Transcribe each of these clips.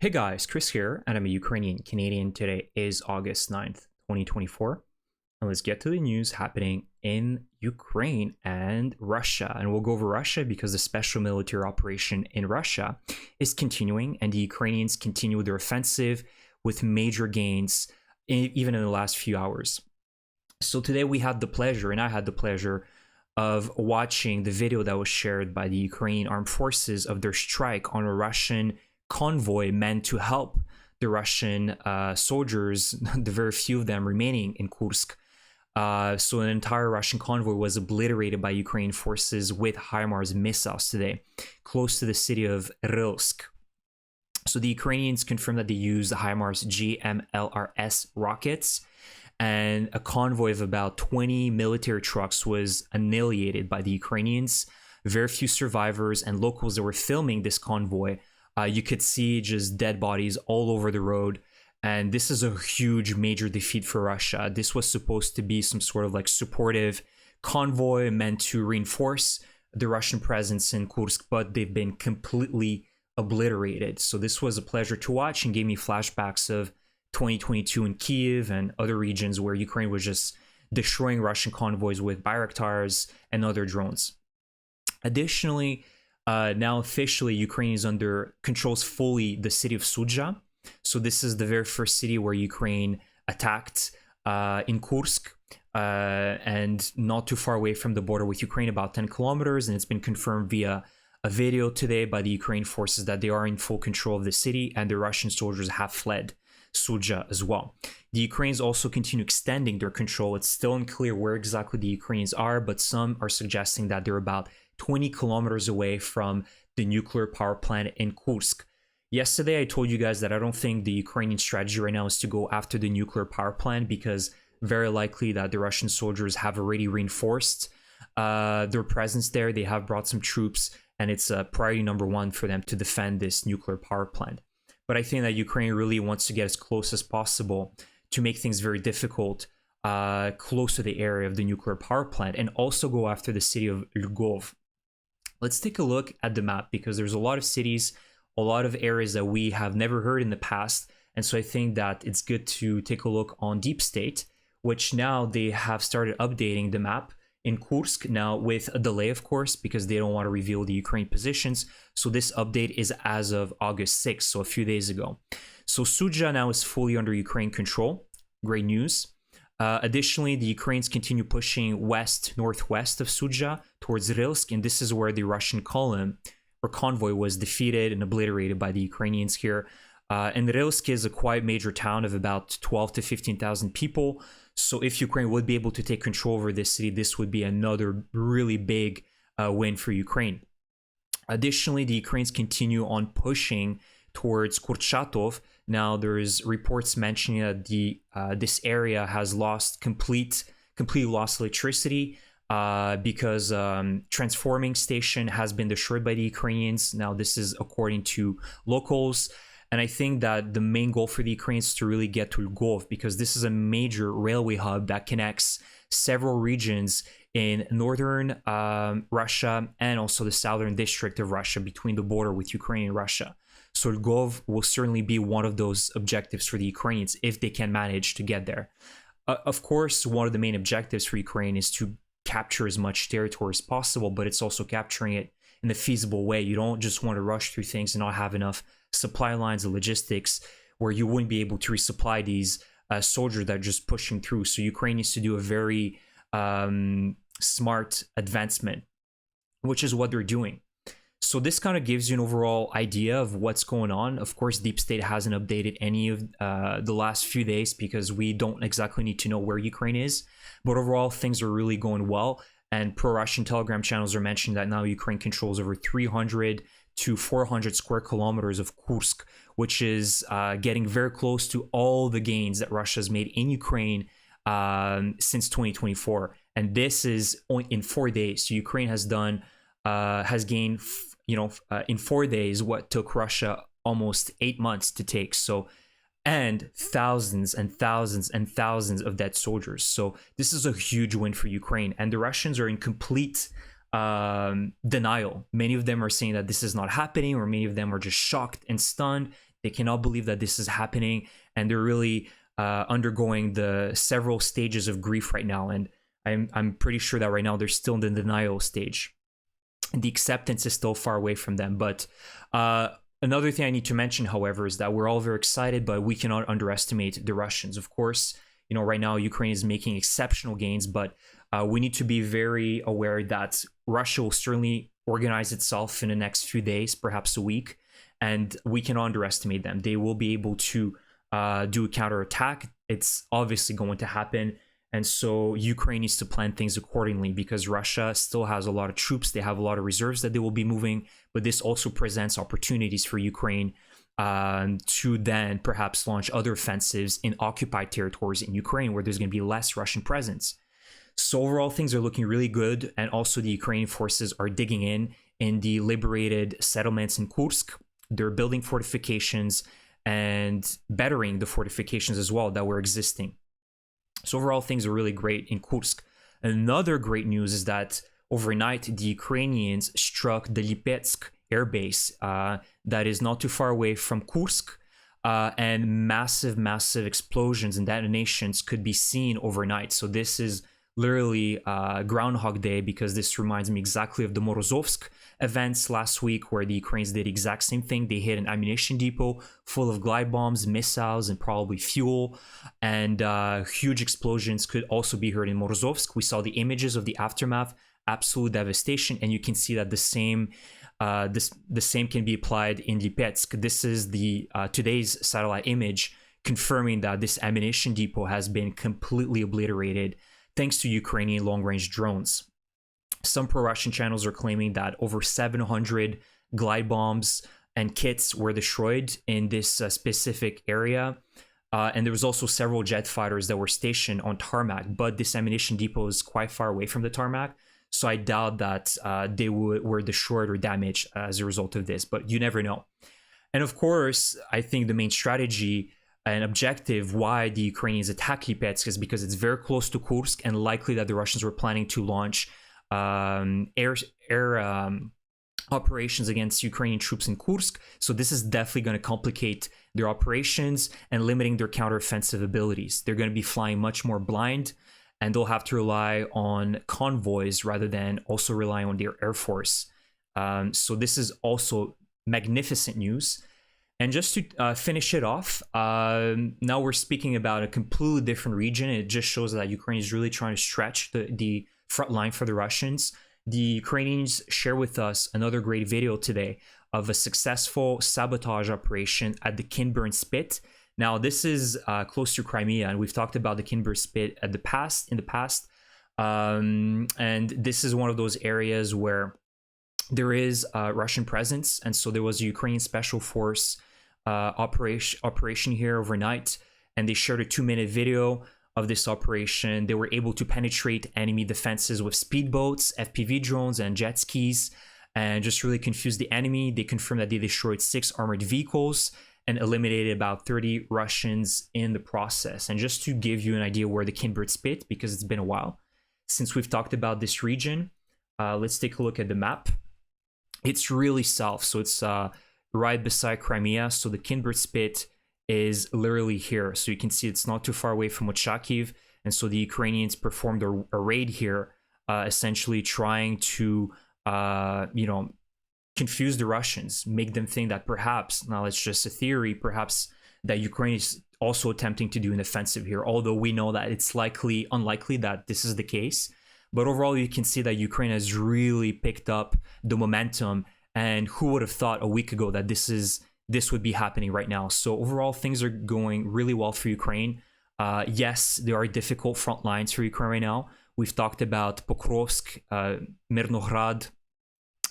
Hey guys, Chris here, and I'm a Ukrainian Canadian. Today is August 9th, 2024. And let's get to the news happening in Ukraine and Russia. And we'll go over Russia because the special military operation in Russia is continuing, and the Ukrainians continue their offensive with major gains, even in the last few hours. So today we had the pleasure, and I had the pleasure, of watching the video that was shared by the Ukrainian armed forces of their strike on a Russian convoy meant to help the Russian soldiers, the very few of them remaining in Kursk. So an entire Russian convoy was obliterated by Ukrainian forces with HIMARS missiles today, close to the city of Rylsk. So the Ukrainians confirmed that they used the HIMARS GMLRS rockets, and a convoy of about 20 military trucks was annihilated by the Ukrainians. Very few survivors, and locals that were filming this convoy, you could see just dead bodies all over the road. And this is a huge major defeat for Russia. This was supposed to be some sort of like supportive convoy meant to reinforce the Russian presence in Kursk, but they've been completely obliterated. So this was a pleasure to watch and gave me flashbacks of 2022 in Kiev and other regions where Ukraine was just destroying Russian convoys with Bayraktars and other drones. Additionally, now officially Ukraine is controls fully the city of Sudzha. So this is the very first city where Ukraine attacked in Kursk, and not too far away from the border with Ukraine, about 10 kilometers. And it's been confirmed via a video today by the Ukrainian forces that they are in full control of the city, and the Russian soldiers have fled Sudzha as well. The Ukrainians also continue extending their control. It's still unclear where exactly the Ukrainians are, but some are suggesting that they're about 20 kilometers away from the nuclear power plant in Kursk. Yesterday, I told you guys that I don't think the Ukrainian strategy right now is to go after the nuclear power plant, because very likely that the Russian soldiers have already reinforced their presence there. They have brought some troops, and it's priority number one for them to defend this nuclear power plant. But I think that Ukraine really wants to get as close as possible to make things very difficult close to the area of the nuclear power plant, and also go after the city of Lvov. Let's take a look at the map, because there's a lot of cities, a lot of areas that we have never heard in the past. And so I think that it's good to take a look on Deep State, which now they have started updating the map in Kursk, now with a delay, of course, because they don't want to reveal the Ukraine positions. So this update is as of August 6th, so a few days ago. So Sudzha now is fully under Ukraine control. Great news. Additionally, the Ukrainians continue pushing northwest of Sudzha towards Rylsk, and this is where the Russian column or convoy was defeated and obliterated by the Ukrainians here. And Rylsk is a quite major town of about 12 to 15,000 people. So if Ukraine would be able to take control over this city, this would be another really big win for Ukraine. Additionally, the Ukrainians continue on pushing towards Kurchatov. Now, there's reports mentioning that this area has completely lost electricity because transforming station has been destroyed by the Ukrainians. Now, this is according to locals. And I think that the main goal for the Ukrainians is to really get to Lvov, because this is a major railway hub that connects several regions in northern Russia and also the southern district of Russia between the border with Ukraine and Russia. So Lvov will certainly be one of those objectives for the Ukrainians if they can manage to get there. Of course, one of the main objectives for Ukraine is to capture as much territory as possible, but it's also capturing it in a feasible way. You don't just want to rush through things and not have enough supply lines and logistics where you wouldn't be able to resupply these soldiers that are just pushing through. So Ukraine needs to do a very smart advancement, which is what they're doing. So this kind of gives you an overall idea of what's going on. Of course, Deep State hasn't updated any of the last few days, because we don't exactly need to know where Ukraine is. But overall, things are really going well. And pro-Russian Telegram channels are mentioning that now Ukraine controls over 300 to 400 square kilometers of Kursk, which is getting very close to all the gains that Russia has made in Ukraine since 2024. And this is in 4 days. So Ukraine has gained, in 4 days what took Russia almost 8 months to take. So, and thousands and thousands and thousands of dead soldiers. So this is a huge win for Ukraine, and the Russians are in complete denial. Many of them are saying that this is not happening, or many of them are just shocked and stunned. They cannot believe that this is happening, and they're really undergoing the several stages of grief right now. And I'm pretty sure that right now they're still in the denial stage. The acceptance is still far away from them. But another thing I need to mention, however, is that we're all very excited, but we cannot underestimate the Russians. Of course, you know, right now Ukraine is making exceptional gains, but we need to be very aware that Russia will certainly organize itself in the next few days, perhaps a week, and we cannot underestimate them. They will be able to do a counterattack. It's obviously going to happen. And so Ukraine needs to plan things accordingly, because Russia still has a lot of troops. They have a lot of reserves that they will be moving, but this also presents opportunities for Ukraine to then perhaps launch other offensives in occupied territories in Ukraine where there's going to be less Russian presence. So overall, things are looking really good. And also the Ukrainian forces are digging in the liberated settlements in Kursk. They're building fortifications and bettering the fortifications as well that were existing. So overall, things are really great in Kursk. Another great news is that overnight, the Ukrainians struck the Lipetsk airbase that is not too far away from Kursk, and massive explosions and detonations could be seen overnight. So this is literally Groundhog Day, because this reminds me exactly of the Morozovsk events last week, where the Ukrainians did the exact same thing. They hit an ammunition depot full of glide bombs, missiles, and probably fuel, and huge explosions could also be heard in Morozovsk. We saw the images of the aftermath, absolute devastation, and you can see that the same can be applied in Lipetsk. This is the today's satellite image confirming that this ammunition depot has been completely obliterated thanks to Ukrainian long-range drones. Some pro-Russian channels are claiming that over 700 glide bombs and kits were destroyed in this specific area. And there was also several jet fighters that were stationed on tarmac, but this ammunition depot is quite far away from the tarmac. So I doubt that they were destroyed or damaged as a result of this, but you never know. And of course, I think the main strategy and objective why the Ukrainians attack Lipetsk is because it's very close to Kursk, and likely that the Russians were planning to launch air operations against Ukrainian troops in Kursk. So this is definitely going to complicate their operations and limiting their counteroffensive abilities. They're going to be flying much more blind, and they'll have to rely on convoys rather than also rely on their air force. So this is also magnificent news. And just to finish it off, now we're speaking about a completely different region. It just shows that Ukraine is really trying to stretch the front line for the Russians. The Ukrainians share with us another great video today of a successful sabotage operation at the Kinburn Spit. Now, this is close to Crimea, and we've talked about the Kinburn Spit in the past. And this is one of those areas where there is Russian presence, and so there was a Ukrainian special force operation here overnight, and they shared a 2-minute video of this operation. They were able to penetrate enemy defenses with speedboats, FPV drones, and jet skis, and just really confuse the enemy. They confirmed that they destroyed 6 armored vehicles and eliminated about 30 Russians in the process. And just to give you an idea where the Kinburn Spit, because it's been a while since we've talked about this region, let's take a look at the map. It's really south, so it's right beside Crimea. So the Kinburn Spit is literally here. So you can see it's not too far away from Ochakiv. And so the Ukrainians performed a raid here, essentially trying to, confuse the Russians, make them think that perhaps, now it's just a theory, perhaps that Ukraine is also attempting to do an offensive here, although we know that it's unlikely that this is the case. But overall, you can see that Ukraine has really picked up the momentum, and who would have thought a week ago that this would be happening right now. So overall, things are going really well for Ukraine. Yes, there are difficult front lines for Ukraine right now. We've talked about Pokrovsk, Mirnograd,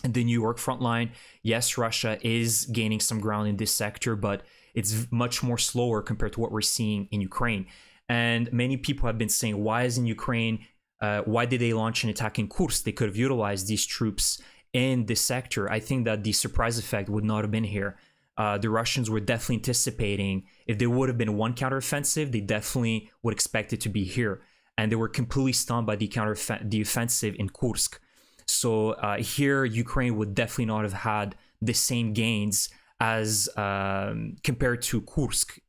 and the New York front line. Yes, Russia is gaining some ground in this sector, but it's much more slower compared to what we're seeing in Ukraine. And many people have been saying, why did they launch an attack in Kursk? They could have utilized these troops in this sector. I think that the surprise effect would not have been here. The Russians were definitely anticipating, if there would have been one counteroffensive, they definitely would expect it to be here. And they were completely stunned by the offensive in Kursk. So here, Ukraine would definitely not have had the same gains as compared to Kursk.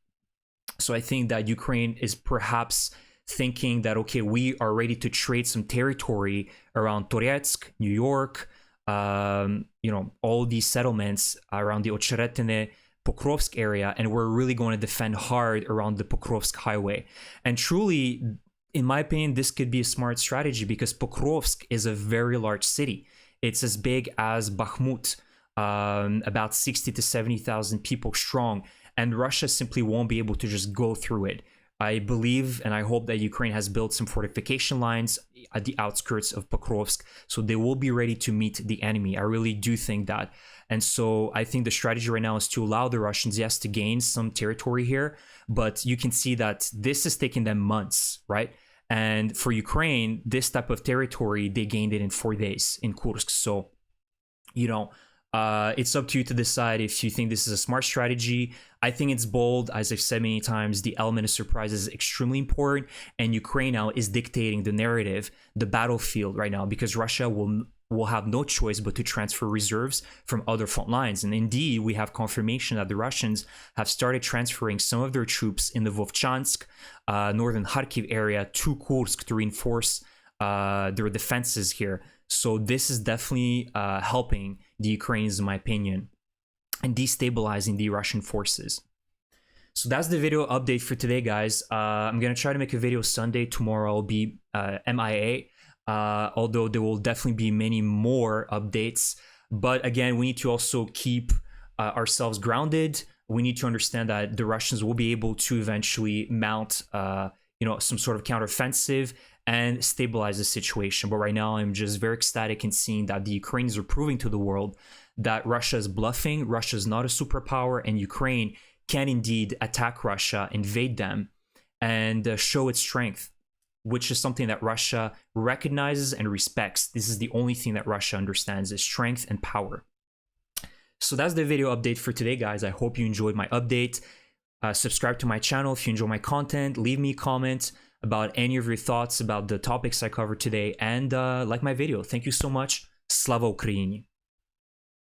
So I think that Ukraine is perhaps thinking that, okay, we are ready to trade some territory around Toretsk, New York, all these settlements around the Ocheretine, Pokrovsk area, and we're really going to defend hard around the Pokrovsk highway. And truly, in my opinion, this could be a smart strategy because Pokrovsk is a very large city. It's as big as Bakhmut, about 60 to 70,000 people strong, and Russia simply won't be able to just go through it. I believe and I hope that Ukraine has built some fortification lines at the outskirts of Pokrovsk, so they will be ready to meet the enemy. I really do think that. And so I think the strategy right now is to allow the Russians, yes, to gain some territory here, but you can see that this is taking them months, right? And for Ukraine, this type of territory, they gained it in 4 days in Kursk. So, it's up to you to decide if you think this is a smart strategy. I think it's bold. As I've said many times, the element of surprise is extremely important, and Ukraine now is dictating the narrative, the battlefield right now, because Russia will have no choice but to transfer reserves from other front lines. And indeed, we have confirmation that the Russians have started transferring some of their troops in the Vovchansk, northern Kharkiv area to Kursk to reinforce their defenses here. So this is definitely helping the Ukrainians, in my opinion, and destabilizing the Russian forces. So that's the video update for today, guys. I'm going to try to make a video Sunday. Tomorrow I'll be MIA, although there will definitely be many more updates. But again, we need to also keep ourselves grounded. We need to understand that the Russians will be able to eventually mount some sort of counteroffensive and stabilize the situation. But right now, I'm just very ecstatic in seeing that the Ukrainians are proving to the world that Russia is bluffing, Russia is not a superpower, and Ukraine can indeed attack Russia, invade them, and show its strength, which is something that Russia recognizes and respects. This is the only thing that Russia understands, is strength and power. So that's the video update for today, guys. I hope you enjoyed my update. Subscribe to my channel if you enjoy my content. Leave me a comment about any of your thoughts about the topics I covered today, and like my video. Thank you so much. Slava Ukraini!